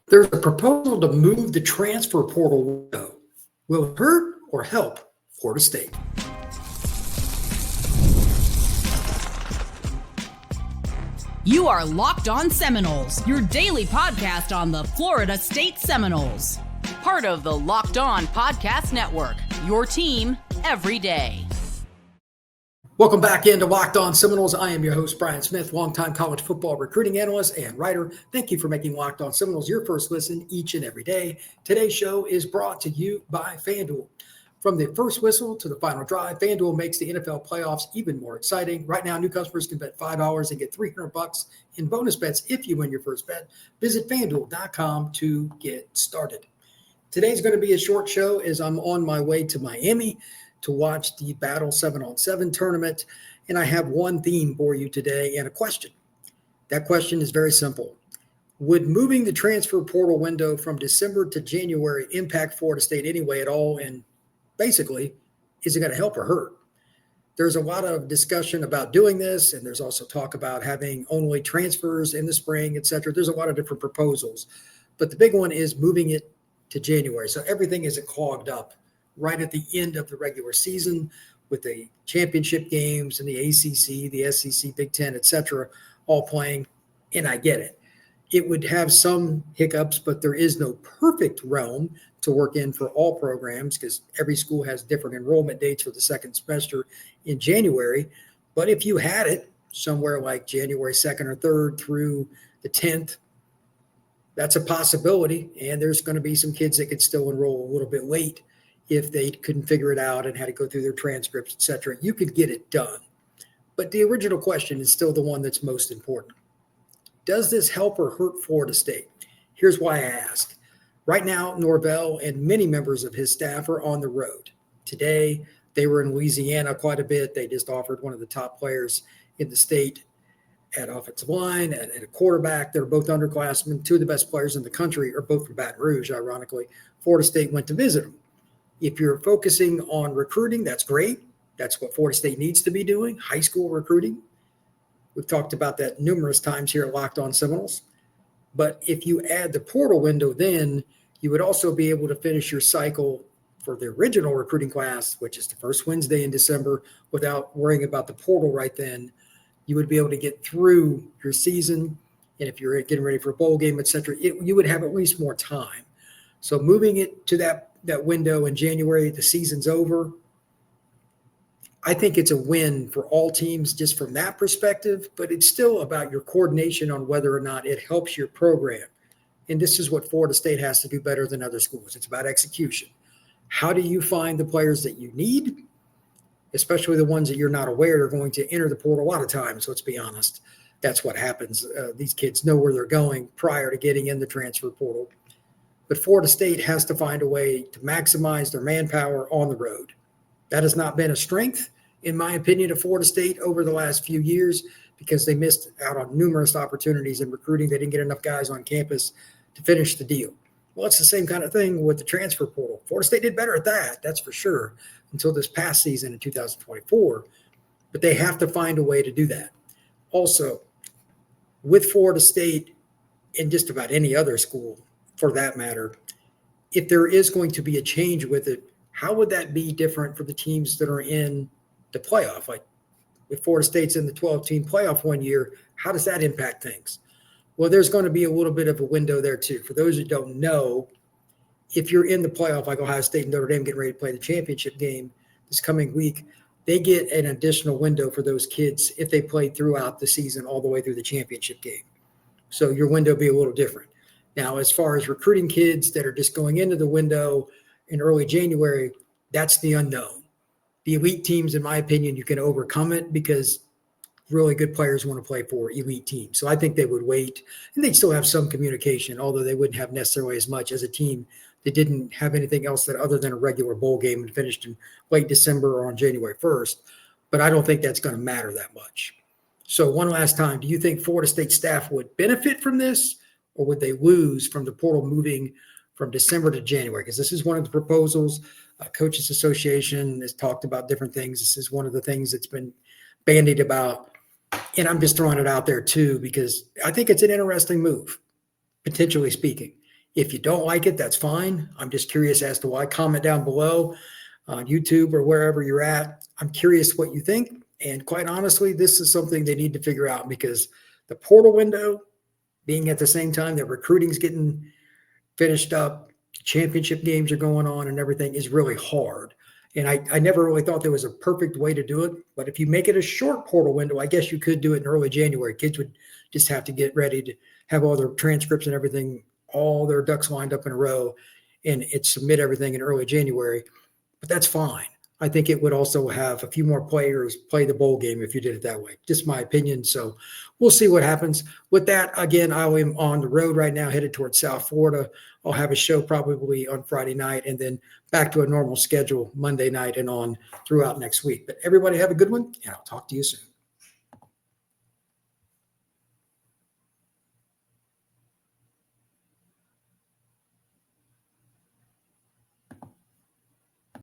There's a proposal to move the transfer portal window. Will it hurt or help Florida State? You are Locked On Seminoles, your daily podcast on the Florida State Seminoles. Part of the Locked On Podcast Network, your team every day. Welcome back into Locked On Seminoles. I am your host, Brian Smith, longtime college football recruiting analyst and writer. Thank you for making Locked On Seminoles your first listen each and every day. Today's show is brought to you by FanDuel. From the first whistle to the final drive, FanDuel makes the NFL playoffs even more exciting. Right now, new customers can bet $5 and get $300 in bonus bets if you win your first bet. Visit FanDuel.com to get started. Today's going to be a short show as I'm on my way to Miami to watch the Battle 7-on-7 tournament. And I have one theme for you today and a question. That question is very simple. Would moving the transfer portal window from December to January impact Florida State anyway at all? And basically, is it going to help or hurt? There's a lot of discussion about doing this, and there's also talk about having only transfers in the spring, et cetera. There's a lot of different proposals. But the big one is moving it to January. So everything isn't clogged up right at the end of the regular season with the championship games and the ACC, the SEC, Big Ten, et cetera, all playing. And I get it. It would have some hiccups, but there is no perfect realm to work in for all programs because every school has different enrollment dates for the second semester in January. But if you had it somewhere like January 2nd or 3rd through the 10th, that's a possibility. And there's going to be some kids that could still enroll a little bit late if they couldn't figure it out and had to go through their transcripts, et cetera. You could get it done. But the original question is still the one that's most important. Does this help or hurt Florida State? Here's why I ask. Right now, Norvell and many members of his staff are on the road. Today, they were in Louisiana quite a bit. They just offered one of the top players in the state at offensive line and a quarterback. They're both underclassmen. Two of the best players in the country are both from Baton Rouge, ironically. Florida State went to visit them. If you're focusing on recruiting, that's great. That's what Florida State needs to be doing, high school recruiting. We've talked about that numerous times here at Locked On Seminoles. But if you add the portal window, then you would also be able to finish your cycle for the original recruiting class, which is the first Wednesday in December, without worrying about the portal right then. You would be able to get through your season. And if you're getting ready for a bowl game, et cetera, you would have at least more time. So moving it to that window in January, the season's over. I think it's a win for all teams just from that perspective, but it's still about your coordination on whether or not it helps your program. And this is what Florida State has to do better than other schools. It's about execution. How do you find the players that you need, especially the ones that you're not aware are going to enter the portal a lot of times? Let's be honest. That's what happens. These kids know where they're going prior to getting in the transfer portal. But Florida State has to find a way to maximize their manpower on the road. That has not been a strength, in my opinion, of Florida State over the last few years because they missed out on numerous opportunities in recruiting. They didn't get enough guys on campus to finish the deal. Well, it's the same kind of thing with the transfer portal. Florida State did better at that, that's for sure, until this past season in 2024. But they have to find a way to do that. Also, with Florida State and just about any other school, for that matter, if there is going to be a change with it, how would that be different for the teams that are in the playoff? Like if Florida State's in the 12-team playoff one year, how does that impact things? Well, there's going to be a little bit of a window there too. For those who don't know, if you're in the playoff, like Ohio State and Notre Dame getting ready to play the championship game this coming week, they get an additional window for those kids if they played throughout the season all the way through the championship game. So your window will be a little different. Now, as far as recruiting kids that are just going into the window in early January, that's the unknown. The elite teams, in my opinion, you can overcome it because really good players want to play for elite teams. So I think they would wait, and they'd still have some communication, although they wouldn't have necessarily as much as a team that didn't have anything else that other than a regular bowl game and finished in late December or on January 1st. But I don't think that's going to matter that much. So one last time, do you think Florida State staff would benefit from this? Or would they lose from the portal moving from December to January? Because this is one of the proposals. Coaches Association has talked about different things. This is one of the things that's been bandied about. And I'm just throwing it out there too, because I think it's an interesting move, potentially speaking. If you don't like it, that's fine. I'm just curious as to why. Comment down below on YouTube or wherever you're at. I'm curious what you think. And quite honestly, this is something they need to figure out, because the portal window being at the same time that recruiting's getting finished up, championship games are going on and everything is really hard. And I never really thought there was a perfect way to do it. But if you make it a short portal window, I guess you could do it in early January. Kids would just have to get ready to have all their transcripts and everything, all their ducks lined up in a row, and submit everything in early January. But that's fine. I think it would also have a few more players play the bowl game if you did it that way. Just my opinion. So we'll see what happens. With that, again, I am on the road right now, headed towards South Florida. I'll have a show probably on Friday night, and then back to a normal schedule Monday night and on throughout next week. But everybody have a good one, and I'll talk to you soon.